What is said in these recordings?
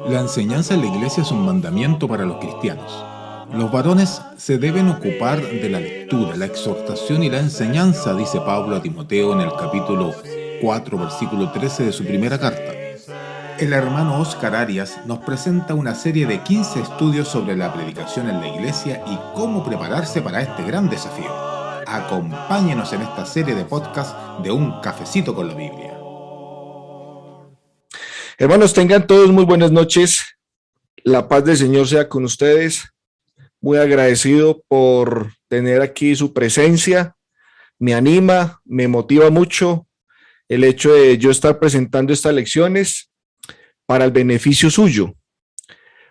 La enseñanza en la iglesia es un mandamiento para los cristianos. Los varones se deben ocupar de la lectura, la exhortación y la enseñanza, dice Pablo a Timoteo en el capítulo 4, versículo 13 de su primera carta. El hermano Oscar Arias nos presenta una serie de 15 estudios sobre la predicación en la iglesia y cómo prepararse para este gran desafío. Acompáñenos en esta serie de podcast de Un Cafecito con la Biblia. Hermanos, tengan todos muy buenas noches. La paz del Señor sea con ustedes. Muy agradecido por tener aquí su presencia. Me anima, me motiva mucho el hecho de yo estar presentando estas lecciones para el beneficio suyo.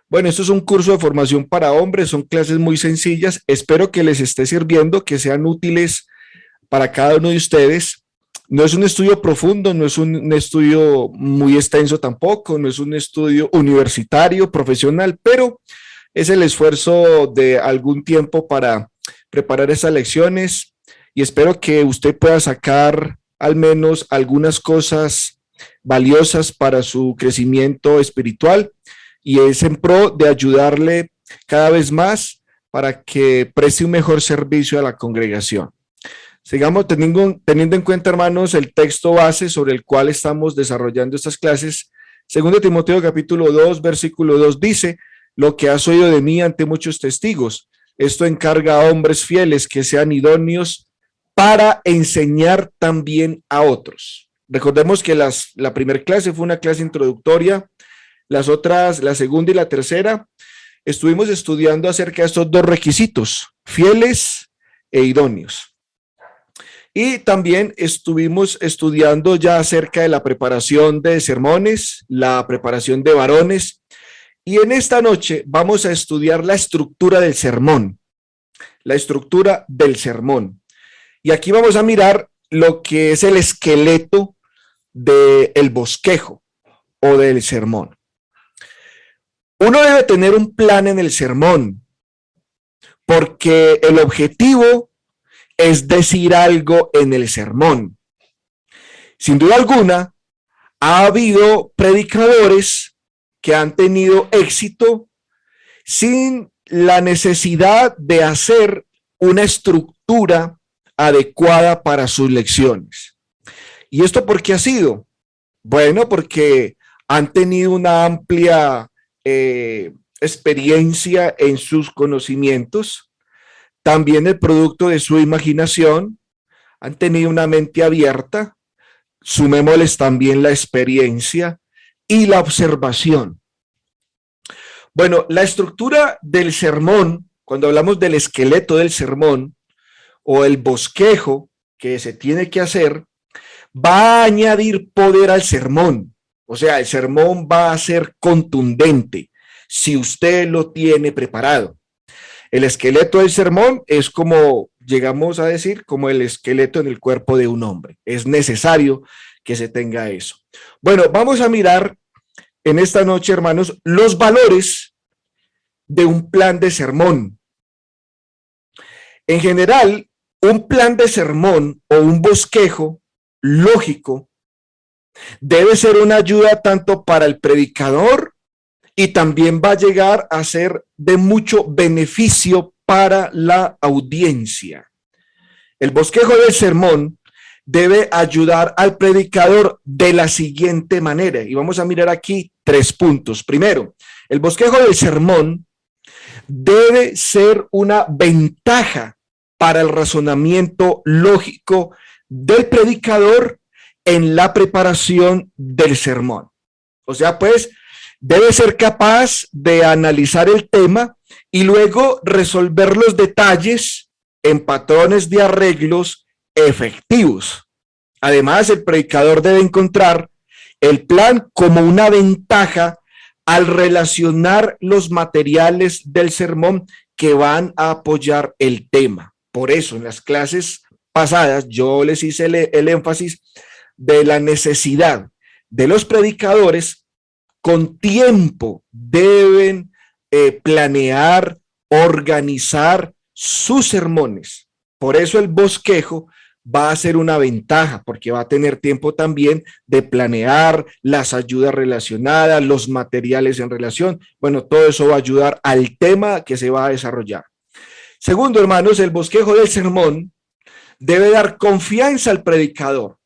Bueno, esto es un curso de formación para hombres, son clases muy sencillas. Espero que les esté sirviendo, que sean útiles para cada uno de ustedes. No es un estudio profundo, no es un estudio muy extenso tampoco, no es un estudio universitario, profesional, pero es el esfuerzo de algún tiempo para preparar estas lecciones y espero que usted pueda sacar al menos algunas cosas valiosas para su crecimiento espiritual y es en pro de ayudarle cada vez más para que preste un mejor servicio a la congregación. Sigamos teniendo en cuenta, hermanos, el texto base sobre el cual estamos desarrollando estas clases. 2 Timoteo capítulo 2, versículo 2 dice: lo que has oído de mí ante muchos testigos, esto encarga a hombres fieles que sean idóneos para enseñar también a otros. Recordemos que la primera clase fue una clase introductoria, las otras, la segunda y la tercera, estuvimos estudiando acerca de estos dos requisitos, fieles e idóneos. Y también estuvimos estudiando ya acerca de la preparación de sermones, la preparación de varones. Y en esta noche vamos a estudiar la estructura del sermón. La estructura del sermón. Y aquí vamos a mirar lo que es el esqueleto del bosquejo o del sermón. Uno debe tener un plan en el sermón, porque el objetivo es decir algo en el sermón. Sin duda alguna, ha habido predicadores que han tenido éxito sin la necesidad de hacer una estructura adecuada para sus lecciones. ¿Y esto por qué ha sido? Bueno, porque han tenido una amplia experiencia en sus conocimientos, también el producto de su imaginación, han tenido una mente abierta, sumémosles también la experiencia y la observación. Bueno, la estructura del sermón, cuando hablamos del esqueleto del sermón o el bosquejo que se tiene que hacer, va a añadir poder al sermón. O sea, el sermón va a ser contundente si usted lo tiene preparado. El esqueleto del sermón es como, llegamos a decir, como el esqueleto en el cuerpo de un hombre. Es necesario que se tenga eso. Bueno, vamos a mirar en esta noche, hermanos, los valores de un plan de sermón. En general, un plan de sermón o un bosquejo lógico debe ser una ayuda tanto para el predicador y también va a llegar a ser de mucho beneficio para la audiencia. El bosquejo del sermón debe ayudar al predicador de la siguiente manera, y vamos a mirar aquí 3 puntos. Primero, el bosquejo del sermón debe ser una ventaja para el razonamiento lógico del predicador en la preparación del sermón. O sea, pues, debe ser capaz de analizar el tema y luego resolver los detalles en patrones de arreglos efectivos. Además, el predicador debe encontrar el plan como una ventaja al relacionar los materiales del sermón que van a apoyar el tema. Por eso, en las clases pasadas, yo les hice el énfasis de la necesidad de los predicadores con tiempo deben planear, organizar sus sermones. Por eso el bosquejo va a ser una ventaja porque va a tener tiempo también de planear las ayudas relacionadas, los materiales en relación. Bueno, todo eso va a ayudar al tema que se va a desarrollar. Segundo, hermanos, el bosquejo del sermón debe dar confianza al predicador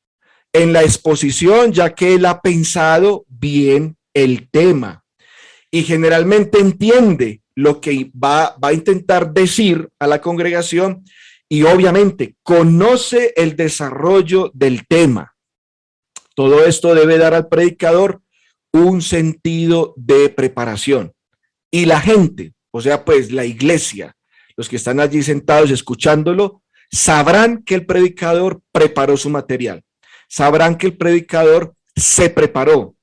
en la exposición, ya que él ha pensado bien el tema y generalmente entiende lo que va a intentar decir a la congregación y obviamente conoce el desarrollo del tema. Todo esto debe dar al predicador un sentido de preparación. Y la gente, o sea, pues la iglesia, los que están allí sentados escuchándolo, sabrán que el predicador preparó su material. Sabrán que el predicador se preparó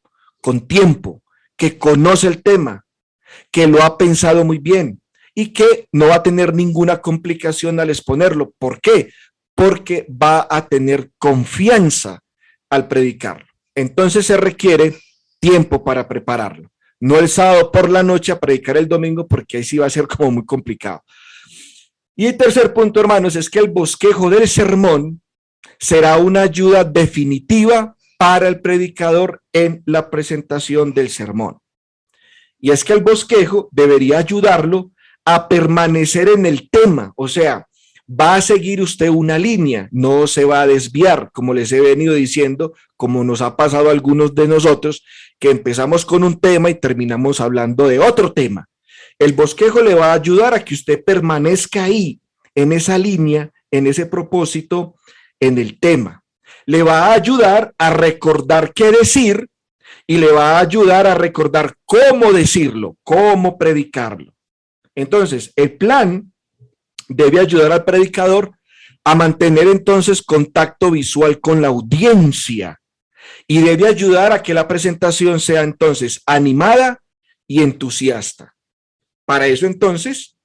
con tiempo, que conoce el tema, que lo ha pensado muy bien y que no va a tener ninguna complicación al exponerlo. ¿Por qué? Porque va a tener confianza al predicarlo. Entonces se requiere tiempo para prepararlo. No el sábado por la noche a predicar el domingo, porque ahí sí va a ser como muy complicado. Y el tercer punto, hermanos, es que el bosquejo del sermón será una ayuda definitiva para el predicador en la presentación del sermón. Y es que el bosquejo debería ayudarlo a permanecer en el tema, o sea, va a seguir usted una línea, no se va a desviar, como les he venido diciendo, como nos ha pasado a algunos de nosotros, que empezamos con un tema y terminamos hablando de otro tema. El bosquejo le va a ayudar a que usted permanezca ahí, en esa línea, en ese propósito, en el tema. Le va a ayudar a recordar qué decir y le va a ayudar a recordar cómo decirlo, cómo predicarlo. Entonces, el plan debe ayudar al predicador a mantener entonces contacto visual con la audiencia y debe ayudar a que la presentación sea entonces animada y entusiasta. Para eso entonces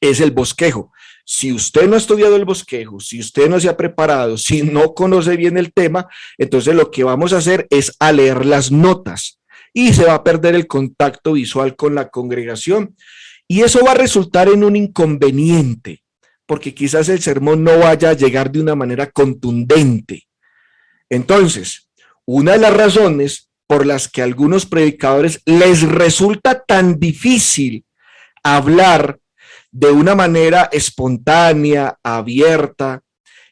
es el bosquejo. Si usted no ha estudiado el bosquejo, si usted no se ha preparado, si no conoce bien el tema, entonces lo que vamos a hacer es a leer las notas y se va a perder el contacto visual con la congregación. Y eso va a resultar en un inconveniente, porque quizás el sermón no vaya a llegar de una manera contundente. Entonces, una de las razones por las que a algunos predicadores les resulta tan difícil hablar de una manera espontánea, abierta,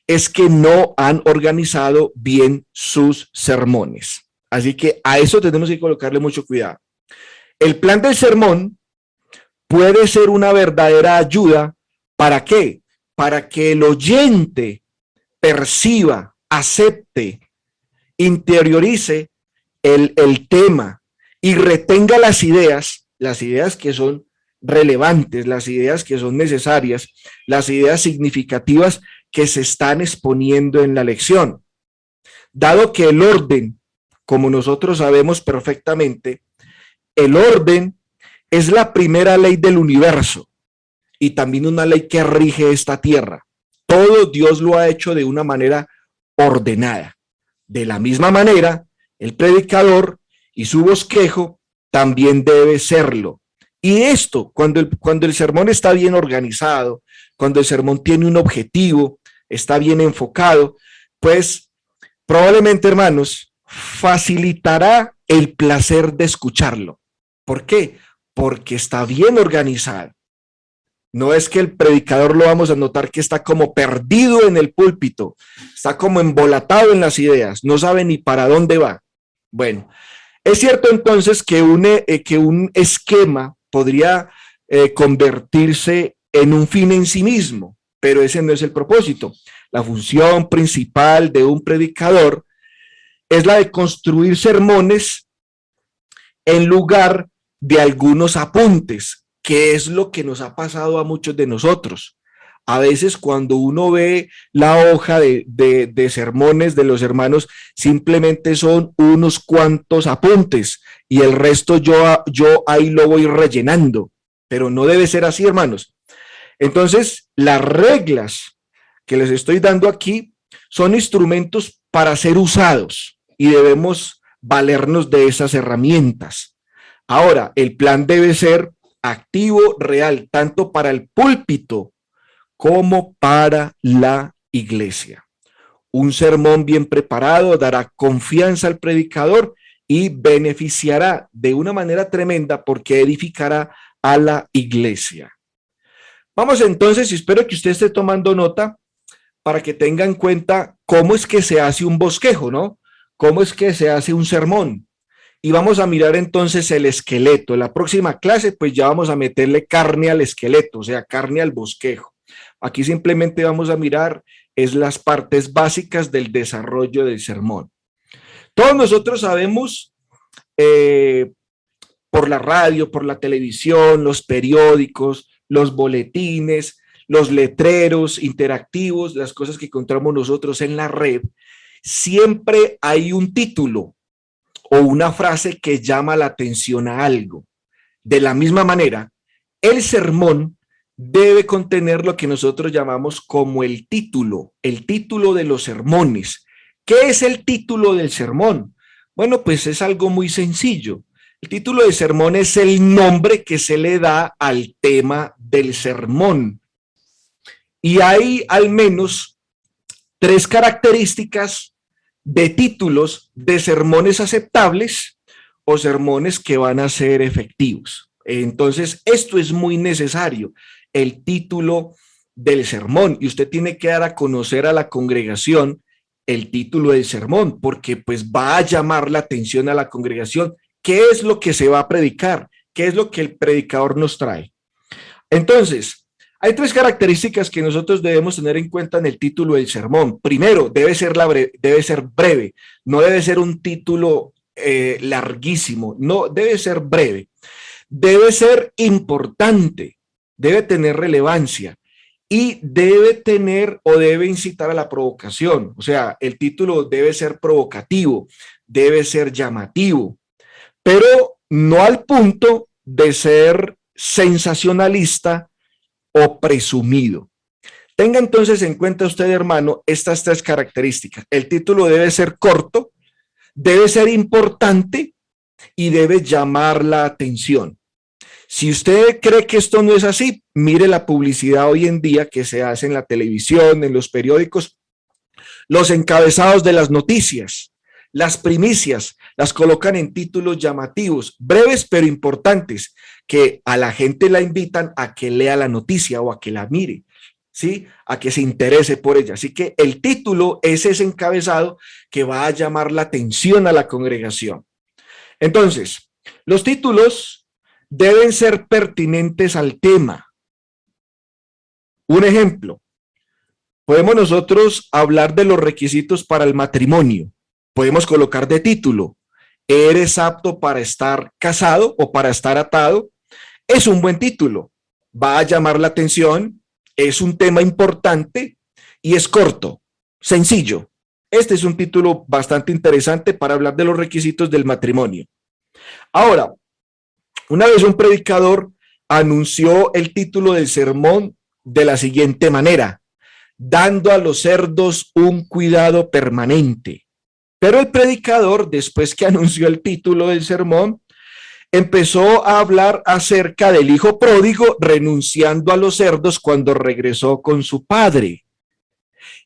es que no han organizado bien sus sermones. Así que a eso tenemos que colocarle mucho cuidado. El plan del sermón puede ser una verdadera ayuda. ¿Para qué? Para que el oyente perciba, acepte, interiorice el tema y retenga las ideas que son relevantes, las ideas que son necesarias, las ideas significativas que se están exponiendo en la lección. Dado que el orden, como nosotros sabemos perfectamente, el orden es la primera ley del universo y también una ley que rige esta tierra. Todo Dios lo ha hecho de una manera ordenada. De la misma manera, el predicador y su bosquejo también debe serlo. Y esto, cuando el sermón está bien organizado, cuando el sermón tiene un objetivo, está bien enfocado, pues probablemente, hermanos, facilitará el placer de escucharlo. ¿Por qué? Porque está bien organizado. No es que el predicador lo vamos a notar que está como perdido en el púlpito, está como embolatado en las ideas, no sabe ni para dónde va. Bueno, es cierto entonces que un esquema podría convertirse en un fin en sí mismo, pero ese no es el propósito. La función principal de un predicador es la de construir sermones en lugar de algunos apuntes, que es lo que nos ha pasado a muchos de nosotros. A veces cuando uno ve la hoja de sermones de los hermanos, simplemente son unos cuantos apuntes y el resto yo ahí lo voy rellenando, pero no debe ser así, hermanos. Entonces, las reglas que les estoy dando aquí son instrumentos para ser usados y debemos valernos de esas herramientas. Ahora, el plan debe ser activo, real, tanto para el púlpito como para la iglesia. Un sermón bien preparado dará confianza al predicador y beneficiará de una manera tremenda porque edificará a la iglesia. Vamos entonces, y espero que usted esté tomando nota para que tenga en cuenta cómo es que se hace un bosquejo, ¿no? Cómo es que se hace un sermón. Y vamos a mirar entonces el esqueleto. En la próxima clase, pues ya vamos a meterle carne al esqueleto, o sea, carne al bosquejo. Aquí simplemente vamos a mirar es las partes básicas del desarrollo del sermón. Todos nosotros sabemos por la radio, por la televisión, los periódicos, los boletines, los letreros interactivos, las cosas que encontramos nosotros en la red, siempre hay un título o una frase que llama la atención a algo. De la misma manera, el sermón debe contener lo que nosotros llamamos como el título de los sermones. ¿Qué es el título del sermón? Bueno, pues es algo muy sencillo. El título del sermón es el nombre que se le da al tema del sermón. Y hay al menos 3 características de títulos de sermones aceptables o sermones que van a ser efectivos. Entonces, esto es muy necesario, el título del sermón, y usted tiene que dar a conocer a la congregación el título del sermón, porque pues va a llamar la atención a la congregación. ¿Qué es lo que se va a predicar? ¿Qué es lo que el predicador nos trae? Entonces, hay 3 características que nosotros debemos tener en cuenta en el título del sermón. Primero, debe ser breve, no debe ser un título larguísimo, no, debe ser breve. Debe ser importante, debe tener relevancia y debe tener o debe incitar a la provocación. O sea, el título debe ser provocativo, debe ser llamativo, pero no al punto de ser sensacionalista o presumido. Tenga entonces en cuenta usted, hermano, estas 3 características. El título debe ser corto, debe ser importante y debe llamar la atención. Si usted cree que esto no es así, mire la publicidad hoy en día que se hace en la televisión, en los periódicos, los encabezados de las noticias, las primicias, las colocan en títulos llamativos, breves pero importantes, que a la gente la invitan a que lea la noticia o a que la mire, ¿sí? A que se interese por ella. Así que el título es ese encabezado que va a llamar la atención a la congregación. Entonces, los títulos deben ser pertinentes al tema. Un ejemplo, podemos nosotros hablar de los requisitos para el matrimonio. Podemos colocar de título, ¿eres apto para estar casado o para estar atado? Es un buen título, va a llamar la atención, es un tema importante y es corto, sencillo. Este es un título bastante interesante para hablar de los requisitos del matrimonio. Ahora, una vez un predicador anunció el título del sermón de la siguiente manera: dando a los cerdos un cuidado permanente. Pero el predicador, después que anunció el título del sermón, empezó a hablar acerca del hijo pródigo renunciando a los cerdos cuando regresó con su padre.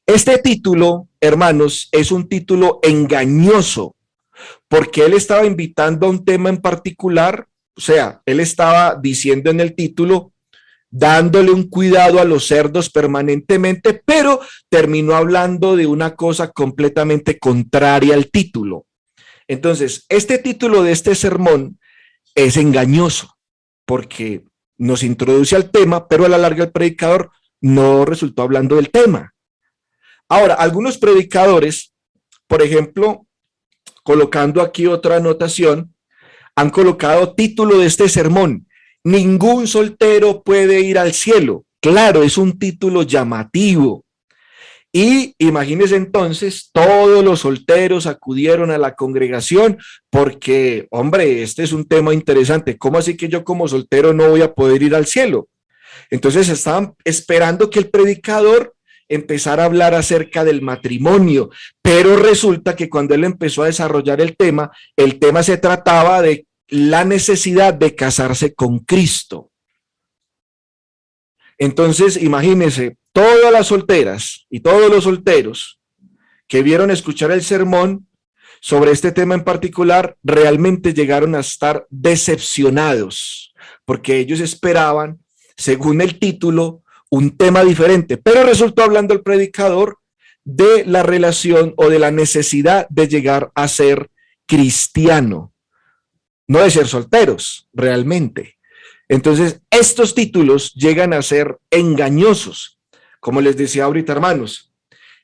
Este título, hermanos, es un título engañoso, porque él estaba invitando a un tema en particular. O sea, él estaba diciendo en el título, dándole un cuidado a los cerdos permanentemente, pero terminó hablando de una cosa completamente contraria al título. Entonces, este título de este sermón es engañoso, porque nos introduce al tema, pero a la larga el predicador no resultó hablando del tema. Ahora, algunos predicadores, por ejemplo, colocando aquí otra anotación, han colocado título de este sermón: ningún soltero puede ir al cielo. Claro, es un título llamativo. Y imagínense entonces, todos los solteros acudieron a la congregación porque, hombre, este es un tema interesante. ¿Cómo así que yo como soltero no voy a poder ir al cielo? Entonces estaban esperando que el predicador empezara a hablar acerca del matrimonio, pero resulta que cuando él empezó a desarrollar el tema se trataba de la necesidad de casarse con Cristo. Entonces, imagínense, todas las solteras y todos los solteros que vieron escuchar el sermón sobre este tema en particular realmente llegaron a estar decepcionados, porque ellos esperaban, según el título, un tema diferente, pero resultó hablando el predicador de la relación o de la necesidad de llegar a ser cristiano, no de ser solteros, realmente. Entonces, estos títulos llegan a ser engañosos. Como les decía ahorita, hermanos,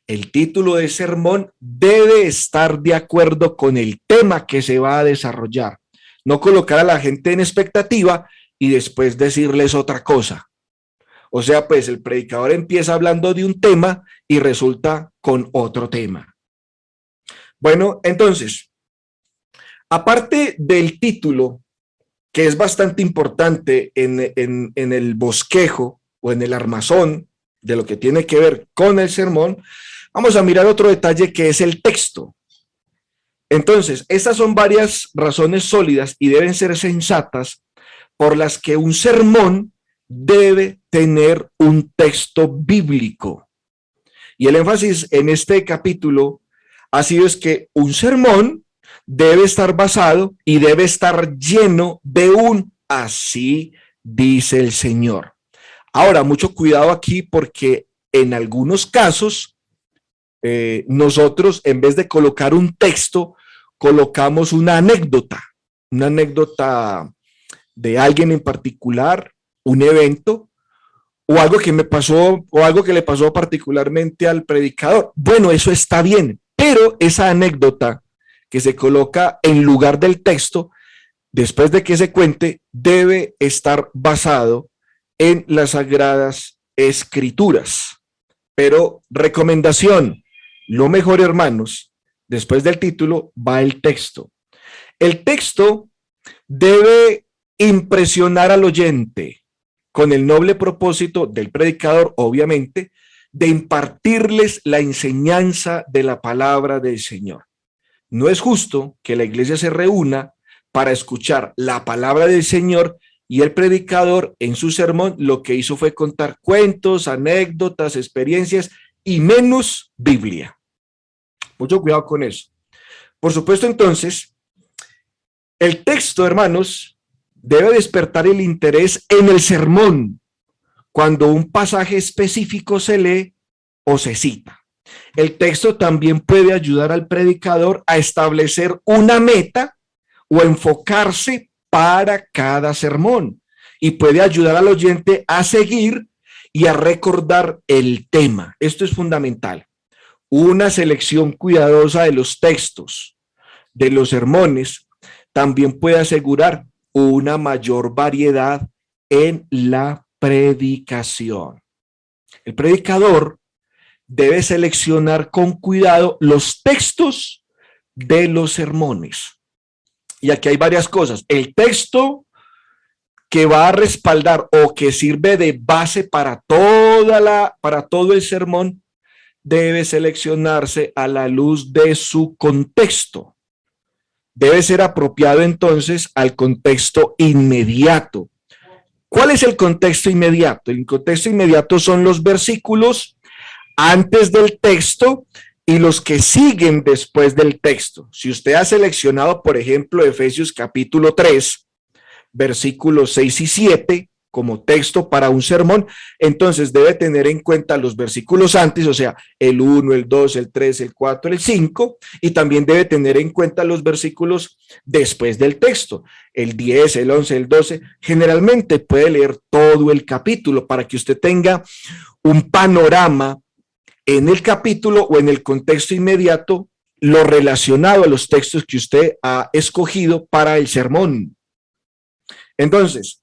el título de sermón debe estar de acuerdo con el tema que se va a desarrollar. No colocar a la gente en expectativa y después decirles otra cosa. O sea, pues el predicador empieza hablando de un tema y resulta con otro tema. Bueno, entonces, aparte del título, que es bastante importante en el bosquejo o en el armazón de lo que tiene que ver con el sermón, vamos a mirar otro detalle que es el texto. Entonces, estas son varias razones sólidas y deben ser sensatas por las que un sermón debe tener un texto bíblico. Y el énfasis en este capítulo ha sido es que un sermón debe estar basado y debe estar lleno de un así dice el Señor. Ahora, mucho cuidado aquí porque en algunos casos nosotros en vez de colocar un texto, colocamos una anécdota de alguien en particular, un evento o algo que me pasó o algo que le pasó particularmente al predicador. Bueno, eso está bien, pero esa anécdota que se coloca en lugar del texto, después de que se cuente, debe estar basado en las Sagradas Escrituras. Pero recomendación, lo mejor, hermanos, después del título va el texto. El texto debe impresionar al oyente con el noble propósito del predicador, obviamente, de impartirles la enseñanza de la palabra del Señor. No es justo que la iglesia se reúna para escuchar la palabra del Señor y el predicador en su sermón lo que hizo fue contar cuentos, anécdotas, experiencias y menos Biblia. Mucho cuidado con eso. Por supuesto, entonces, el texto, hermanos, debe despertar el interés en el sermón cuando un pasaje específico se lee o se cita. El texto también puede ayudar al predicador a establecer una meta o enfocarse para cada sermón y puede ayudar al oyente a seguir y a recordar el tema. Esto es fundamental. Una selección cuidadosa de los textos de los sermones también puede asegurar una mayor variedad en la predicación. El predicador debe seleccionar con cuidado los textos de los sermones. Y aquí hay varias cosas. El texto que va a respaldar o que sirve de base para todo el sermón debe seleccionarse a la luz de su contexto. Debe ser apropiado entonces al contexto inmediato. ¿Cuál es el contexto inmediato? El contexto inmediato son los versículos antes del texto y los que siguen después del texto. Si usted ha seleccionado, por ejemplo, Efesios capítulo 3, versículos 6 y 7 como texto para un sermón, entonces debe tener en cuenta los versículos antes, o sea, el 1, el 2, el 3, el 4, el 5, y también debe tener en cuenta los versículos después del texto, el 10, el 11, el 12. Generalmente puede leer todo el capítulo para que usted tenga un panorama en el capítulo o en el contexto inmediato, lo relacionado a los textos que usted ha escogido para el sermón. Entonces,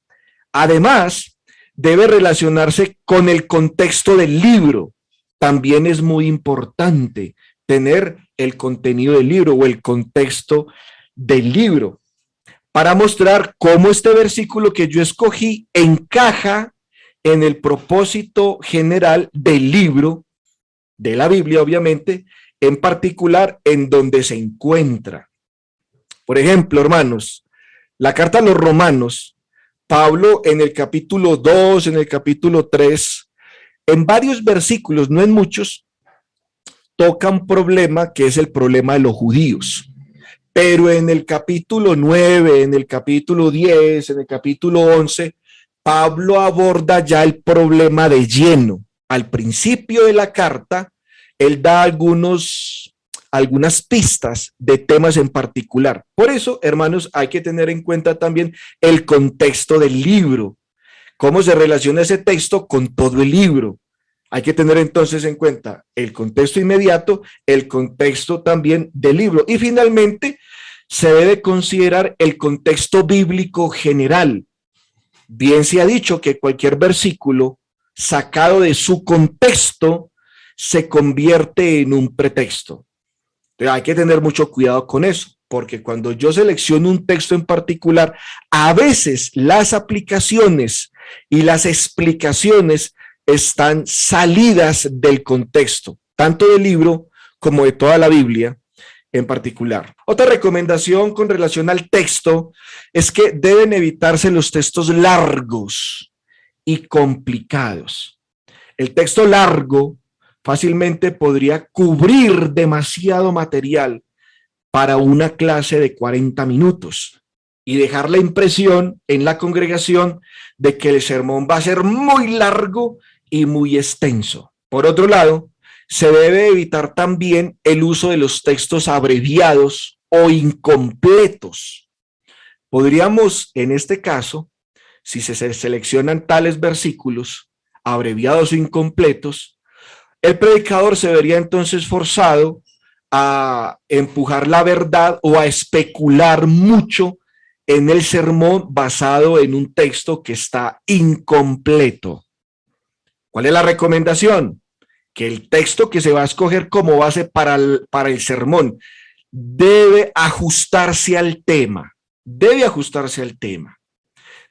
además, debe relacionarse con el contexto del libro. También es muy importante tener el contenido del libro o el contexto del libro para mostrar cómo este versículo que yo escogí encaja en el propósito general del libro, de la Biblia, obviamente, en particular en donde se encuentra. Por ejemplo, hermanos, la carta a los Romanos, Pablo en el capítulo 2, en el capítulo 3, en varios versículos, no en muchos, toca un problema que es el problema de los judíos. Pero en el capítulo 9, en el capítulo 10, en el capítulo 11, Pablo aborda ya el problema de lleno. Al principio de la carta, él da algunas pistas de temas en particular. Por eso, hermanos, hay que tener en cuenta también el contexto del libro, cómo se relaciona ese texto con todo el libro. Hay que tener entonces en cuenta el contexto inmediato, el contexto también del libro. Y finalmente, se debe considerar el contexto bíblico general. Bien se ha dicho que cualquier versículo sacado de su contexto se convierte en un pretexto. Entonces, hay que tener mucho cuidado con eso, porque cuando yo selecciono un texto en particular, a veces las aplicaciones y las explicaciones están salidas del contexto, tanto del libro como de toda la Biblia en particular. Otra recomendación con relación al texto es que deben evitarse los textos largos y complicados. El texto largo fácilmente podría cubrir demasiado material para una clase de 40 minutos y dejar la impresión en la congregación de que el sermón va a ser muy largo y muy extenso. Por otro lado, se debe evitar también el uso de los textos abreviados o incompletos. Podríamos, en este caso, si se seleccionan tales versículos, abreviados o incompletos, el predicador se vería entonces forzado a empujar la verdad o a especular mucho en el sermón basado en un texto que está incompleto. ¿Cuál es la recomendación? Que el texto que se va a escoger como base para el sermón debe ajustarse al tema,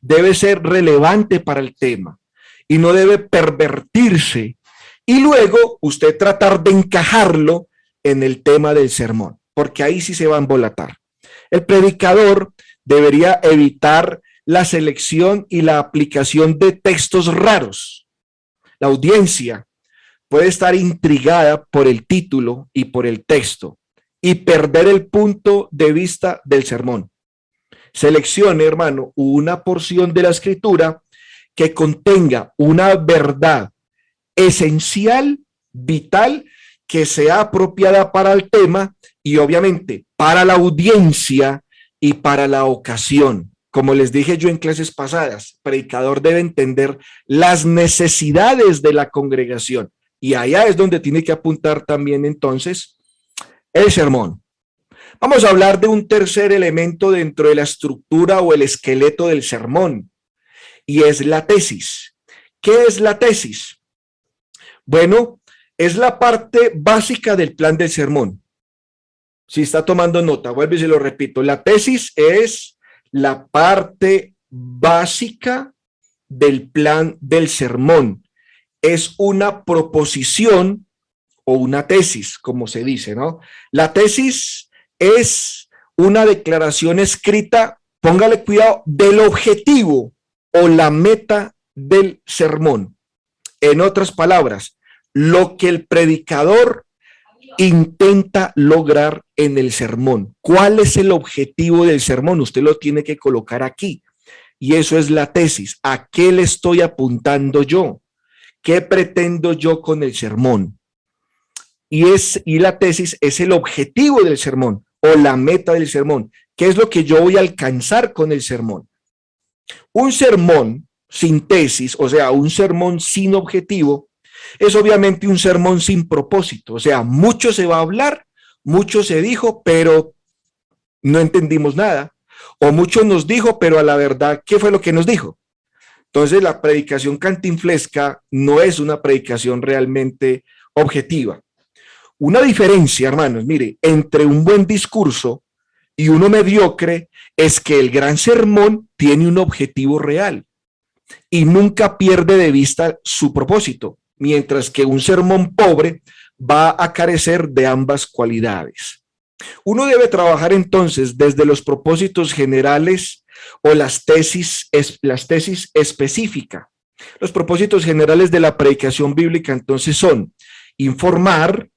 debe ser relevante para el tema y no debe pervertirse y luego usted tratar de encajarlo en el tema del sermón, porque ahí sí se va a embolatar. El predicador debería evitar la selección y la aplicación de textos raros. La audiencia puede estar intrigada por el título y por el texto y perder el punto de vista del sermón. Seleccione, hermano, una porción de la escritura que contenga una verdad esencial, vital, que sea apropiada para el tema y obviamente para la audiencia y para la ocasión. Como les dije yo en clases pasadas, el predicador debe entender las necesidades de la congregación y allá es donde tiene que apuntar también entonces el sermón. Vamos a hablar de un tercer elemento dentro de la estructura o el esqueleto del sermón y es la tesis. ¿Qué es la tesis? Bueno, es la parte básica del plan del sermón. Si está tomando nota, vuelvo y se lo repito. La tesis es la parte básica del plan del sermón. Es una proposición o una tesis, como se dice, ¿no? La tesis es una declaración escrita, póngale cuidado, del objetivo o la meta del sermón. En otras palabras, lo que el predicador intenta lograr en el sermón. ¿Cuál es el objetivo del sermón? Usted lo tiene que colocar aquí. Y eso es la tesis. ¿A qué le estoy apuntando yo? ¿Qué pretendo yo con el sermón? Y la tesis es el objetivo del sermón o la meta del sermón. ¿Qué es lo que yo voy a alcanzar con el sermón? Un sermón sin tesis, o sea, un sermón sin objetivo, es obviamente un sermón sin propósito. O sea, mucho se va a hablar, mucho se dijo, pero no entendimos nada. O mucho nos dijo, pero a la verdad, ¿qué fue lo que nos dijo? Entonces, la predicación cantinflesca no es una predicación realmente objetiva. Una diferencia, hermanos, mire, entre un buen discurso y uno mediocre es que el gran sermón tiene un objetivo real y nunca pierde de vista su propósito, mientras que un sermón pobre va a carecer de ambas cualidades. Uno debe trabajar entonces desde los propósitos generales o las tesis específicas. Los propósitos generales de la predicación bíblica entonces son informar,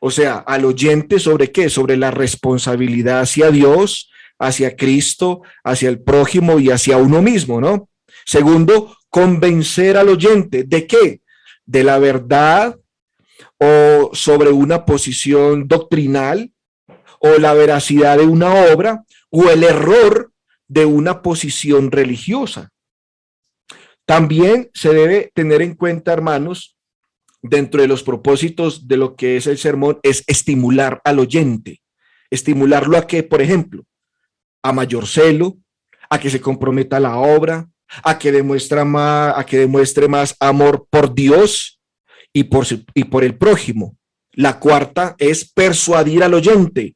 O sea, al oyente sobre qué, sobre la responsabilidad hacia Dios, hacia Cristo, hacia el prójimo y hacia uno mismo, ¿no? Segundo, convencer al oyente de qué, de la verdad o sobre una posición doctrinal o la veracidad de una obra o el error de una posición religiosa. También se debe tener en cuenta, hermanos, dentro de los propósitos de lo que es el sermón, es estimular al oyente. Estimularlo a que, por ejemplo, a mayor celo, a que se comprometa a la obra, a que demuestre más amor por Dios y por el prójimo. La cuarta es persuadir al oyente,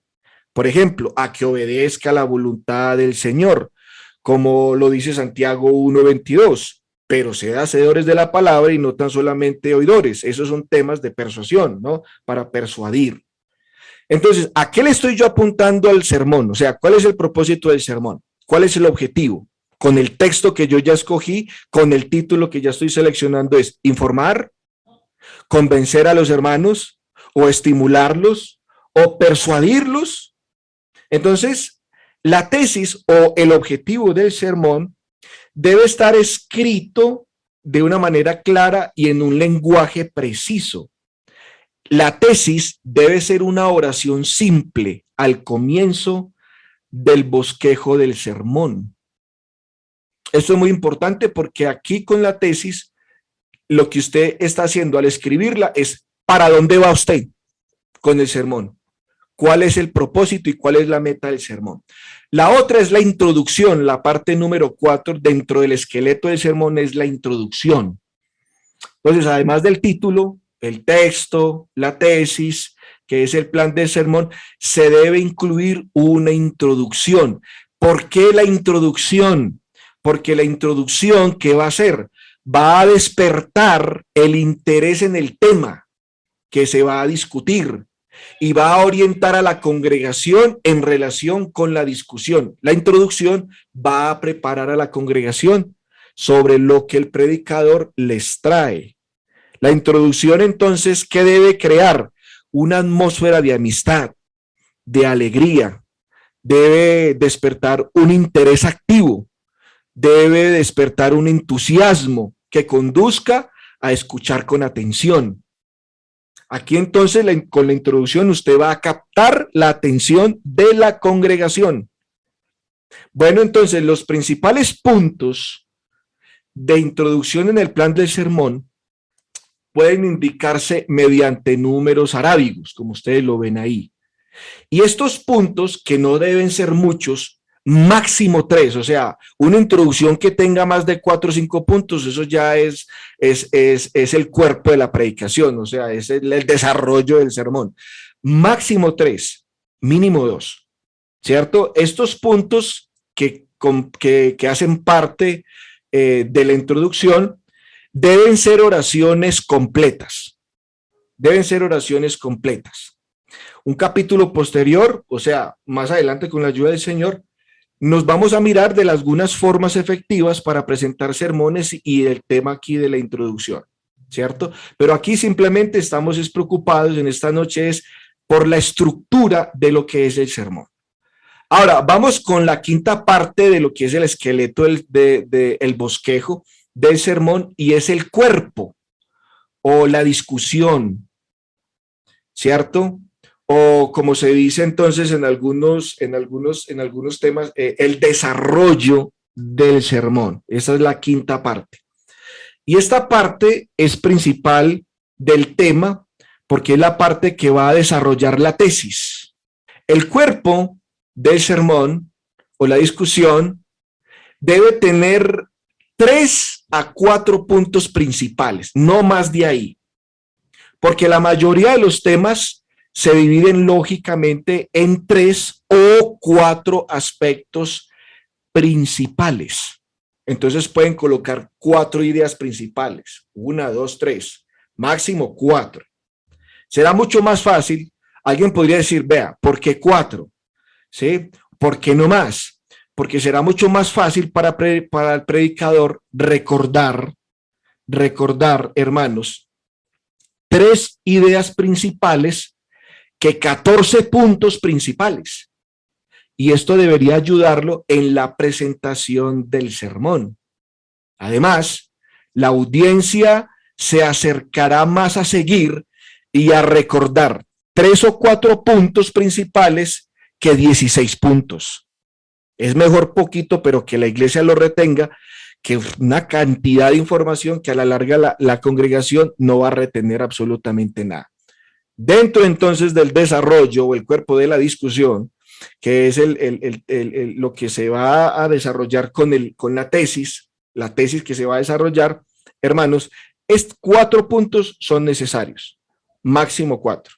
por ejemplo, a que obedezca la voluntad del Señor, como lo dice Santiago 1:22. Pero sed hacedores de la palabra y no tan solamente oidores. Esos son temas de persuasión, ¿no? Para persuadir. Entonces, ¿a qué le estoy yo apuntando al sermón? O sea, ¿cuál es el propósito del sermón? ¿Cuál es el objetivo? Con el texto que yo ya escogí, con el título que ya estoy seleccionando, es informar, convencer a los hermanos, o estimularlos, o persuadirlos. Entonces, la tesis o el objetivo del sermón debe estar escrito de una manera clara y en un lenguaje preciso. La tesis debe ser una oración simple al comienzo del bosquejo del sermón. Esto es muy importante porque aquí con la tesis, lo que usted está haciendo al escribirla es ¿para dónde va usted con el sermón? ¿Cuál es el propósito y cuál es la meta del sermón? La otra es la introducción, la parte número 4 dentro del esqueleto del sermón es la introducción. Entonces, además del título, el texto, la tesis, que es el plan del sermón, se debe incluir una introducción. ¿Por qué la introducción? Porque la introducción, ¿qué va a hacer? Va a despertar el interés en el tema que se va a discutir y va a orientar a la congregación en relación con la discusión. La introducción va a preparar a la congregación sobre lo que el predicador les trae. La introducción, entonces, ¿qué debe crear? Una atmósfera de amistad, de alegría, debe despertar un interés activo, debe despertar un entusiasmo que conduzca a escuchar con atención. Aquí entonces con la introducción usted va a captar la atención de la congregación. Bueno, entonces los principales puntos de introducción en el plan del sermón pueden indicarse mediante números arábigos, como ustedes lo ven ahí. Y estos puntos, que no deben ser muchos, máximo 3, o sea, una introducción que tenga más de 4 o 5 puntos, eso ya es el cuerpo de la predicación, o sea, es el desarrollo del sermón. Máximo 3, mínimo 2, ¿cierto? Estos puntos que hacen parte de la introducción deben ser oraciones completas, Un capítulo posterior, o sea, más adelante con la ayuda del Señor, nos vamos a mirar de algunas formas efectivas para presentar sermones y el tema aquí de la introducción, ¿cierto? Pero aquí simplemente estamos preocupados en esta noche es por la estructura de lo que es el sermón. Ahora, vamos con la quinta parte de lo que es el esqueleto del bosquejo del sermón y es el cuerpo o la discusión, ¿cierto? O como se dice entonces en algunos temas, el desarrollo del sermón. Esa es la quinta parte. Y esta parte es principal del tema porque es la parte que va a desarrollar la tesis. El cuerpo del sermón o la discusión debe tener 3 a 4 puntos principales, no más de ahí. Porque la mayoría de los temas se dividen lógicamente en 3 o 4 aspectos principales. Entonces pueden colocar 4 ideas principales, 1, 2, 3, máximo 4. Será mucho más fácil. Alguien podría decir, vea, ¿por qué 4? ¿Sí? ¿Por qué no más? Porque será mucho más fácil para el predicador recordar, hermanos, 3 ideas principales que 14 puntos principales. Y esto debería ayudarlo en la presentación del sermón. Además, la audiencia se acercará más a seguir y a recordar 3 o 4 puntos principales que 16 puntos. Es mejor poquito, pero que la iglesia lo retenga, que una cantidad de información que a la larga la congregación no va a retener absolutamente nada. Dentro entonces del desarrollo o el cuerpo de la discusión, que es lo que se va a desarrollar con la tesis que se va a desarrollar, hermanos, 4 puntos son necesarios, máximo 4.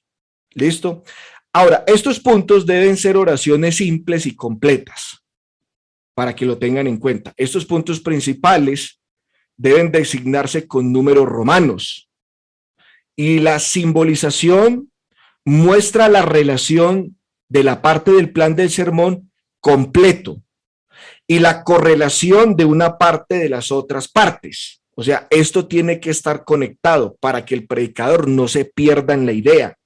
¿Listo? Ahora, estos puntos deben ser oraciones simples y completas, para que lo tengan en cuenta. Estos puntos principales deben designarse con números romanos, y la simbolización muestra la relación de la parte del plan del sermón completo y la correlación de una parte de las otras partes. O sea, esto tiene que estar conectado para que el predicador no se pierda en la idea.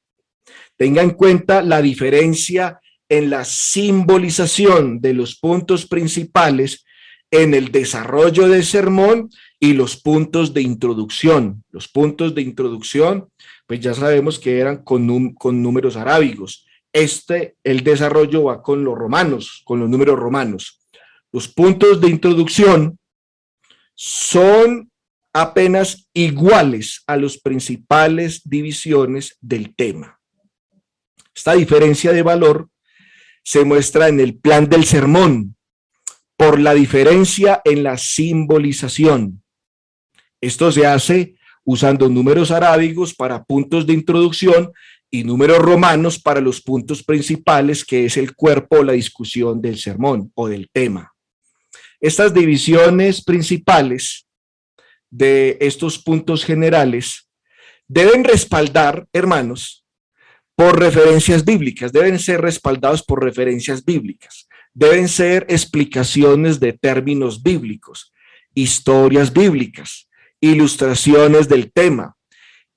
Tenga en cuenta la diferencia en la simbolización de los puntos principales en el desarrollo del sermón y los puntos de introducción. Los puntos de introducción, pues ya sabemos que eran con números arábigos. El desarrollo va con los romanos, con los números romanos. Los puntos de introducción son apenas iguales a las principales divisiones del tema. Esta diferencia de valor se muestra en el plan del sermón por la diferencia en la simbolización. Esto se hace usando números arábigos para puntos de introducción y números romanos para los puntos principales, que es el cuerpo o la discusión del sermón o del tema. Estas divisiones principales de estos puntos generales deben respaldar, hermanos, por referencias bíblicas, deben ser respaldados por referencias bíblicas, deben ser explicaciones de términos bíblicos, historias bíblicas, ilustraciones del tema,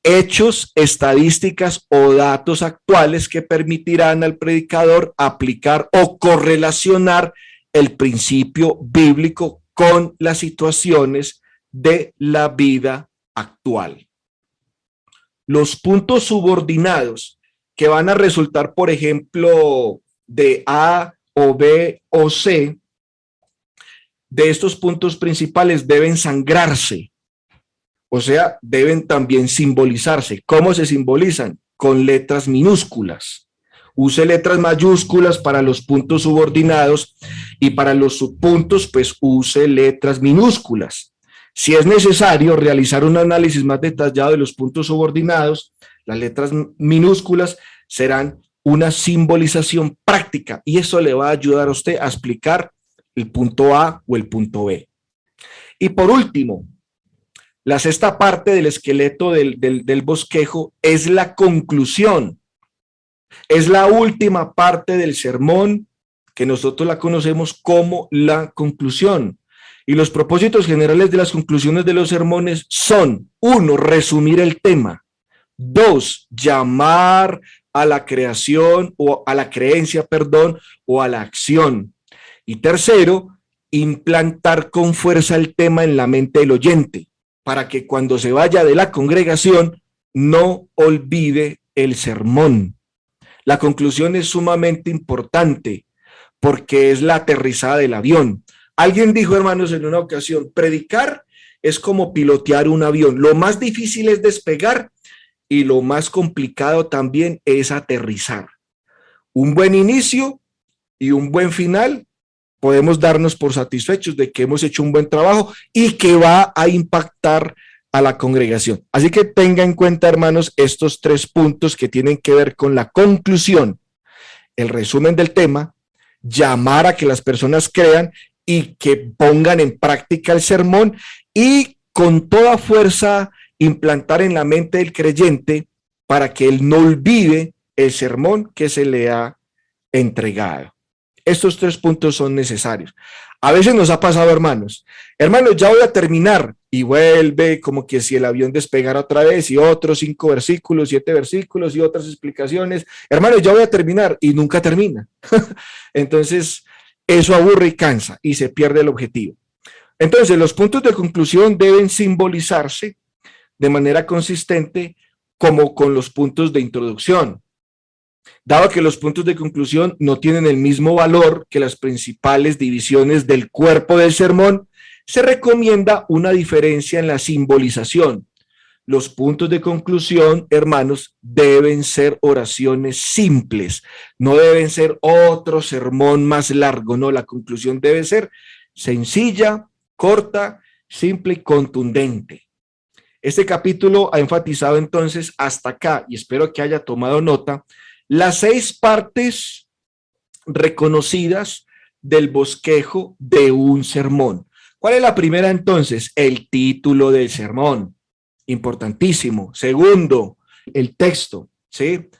hechos, estadísticas o datos actuales que permitirán al predicador aplicar o correlacionar el principio bíblico con las situaciones de la vida actual. Los puntos subordinados que van a resultar, por ejemplo, de A o B o C, de estos puntos principales deben sangrarse, o sea, deben también simbolizarse. ¿Cómo se simbolizan? Con letras minúsculas. Use letras mayúsculas para los puntos subordinados y para los subpuntos, pues use letras minúsculas. Si es necesario realizar un análisis más detallado de los puntos subordinados, las letras minúsculas serán una simbolización práctica y eso le va a ayudar a usted a explicar el punto A o el punto B. Y por último, la sexta parte del esqueleto del bosquejo es la conclusión. Es la última parte del sermón que nosotros la conocemos como la conclusión. Y los propósitos generales de las conclusiones de los sermones son: 1, resumir el tema; 2, llamar a la creación o a la creencia, o a la acción; y 3, implantar con fuerza el tema en la mente del oyente, para que cuando se vaya de la congregación no olvide el sermón. La conclusión es sumamente importante porque es la aterrizada del avión. Alguien dijo, hermanos, en una ocasión, predicar es como pilotear un avión. Lo más difícil es despegar y lo más complicado también es aterrizar. Un buen inicio y un buen final, podemos darnos por satisfechos de que hemos hecho un buen trabajo y que va a impactar a la congregación. Así que tenga en cuenta, hermanos, estos 3 puntos que tienen que ver con la conclusión, el resumen del tema, llamar a que las personas crean y que pongan en práctica el sermón, y con toda fuerza implantar en la mente del creyente para que él no olvide el sermón que se le ha entregado. Estos 3 puntos son necesarios. A veces nos ha pasado, hermanos, ya voy a terminar, y vuelve como que si el avión despegara otra vez, y otros 5 versículos, 7 versículos, y otras explicaciones. Hermanos, ya voy a terminar, y nunca termina. Entonces, eso aburre y cansa, y se pierde el objetivo. Entonces, los puntos de conclusión deben simbolizarse de manera consistente como con los puntos de introducción. Dado que los puntos de conclusión no tienen el mismo valor que las principales divisiones del cuerpo del sermón, se recomienda una diferencia en la simbolización. Los puntos de conclusión, hermanos, deben ser oraciones simples, no deben ser otro sermón más largo, no, la conclusión debe ser sencilla, corta, simple y contundente. Este capítulo ha enfatizado entonces hasta acá, y espero que haya tomado nota, las 6 partes reconocidas del bosquejo de un sermón. ¿Cuál es la primera entonces? El título del sermón, importantísimo. Segundo, el texto, ¿sí?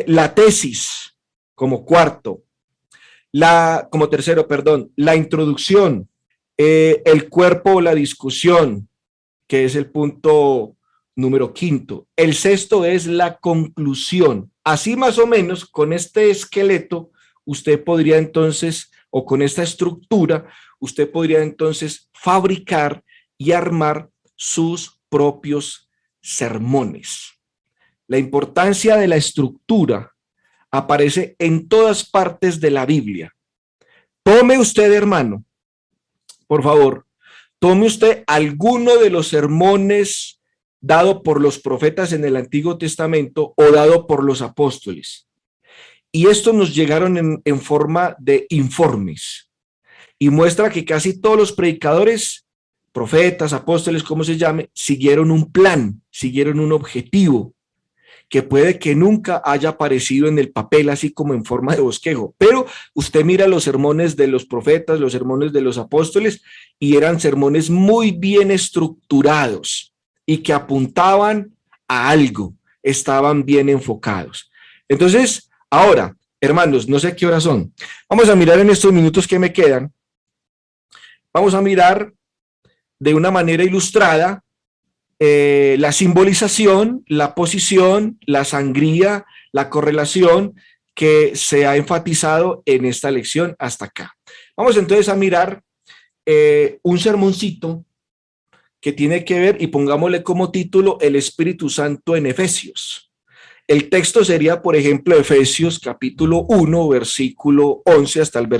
La tesis, como cuarto. Como tercero, perdón, la introducción, el cuerpo o la discusión, que es el punto número 5. El sexto es la conclusión. Así más o menos, con este esqueleto, usted podría entonces, o con esta estructura, usted podría entonces fabricar y armar sus propios sermones. La importancia de la estructura aparece en todas partes de la Biblia. Tome usted, hermano, por favor, tome usted alguno de los sermones dado por los profetas en el Antiguo Testamento o dado por los apóstoles. Y estos nos llegaron en forma de informes. Y muestra que casi todos los predicadores, profetas, apóstoles, como se llame, siguieron un plan, siguieron un objetivo, que puede que nunca haya aparecido en el papel así como en forma de bosquejo. Pero usted mira los sermones de los profetas, los sermones de los apóstoles, y eran sermones muy bien estructurados y que apuntaban a algo, estaban bien enfocados. Entonces, ahora, hermanos, no sé qué horas son. Vamos a mirar en estos minutos que me quedan. Vamos a mirar de una manera ilustrada la simbolización, la posición, la sangría, la correlación que se ha enfatizado en esta lección hasta acá. Vamos entonces a mirar un sermoncito que tiene que ver, y pongámosle como título, el Espíritu Santo en Efesios. El texto sería, por ejemplo, Efesios capítulo 1, versículo 11 hasta el versículo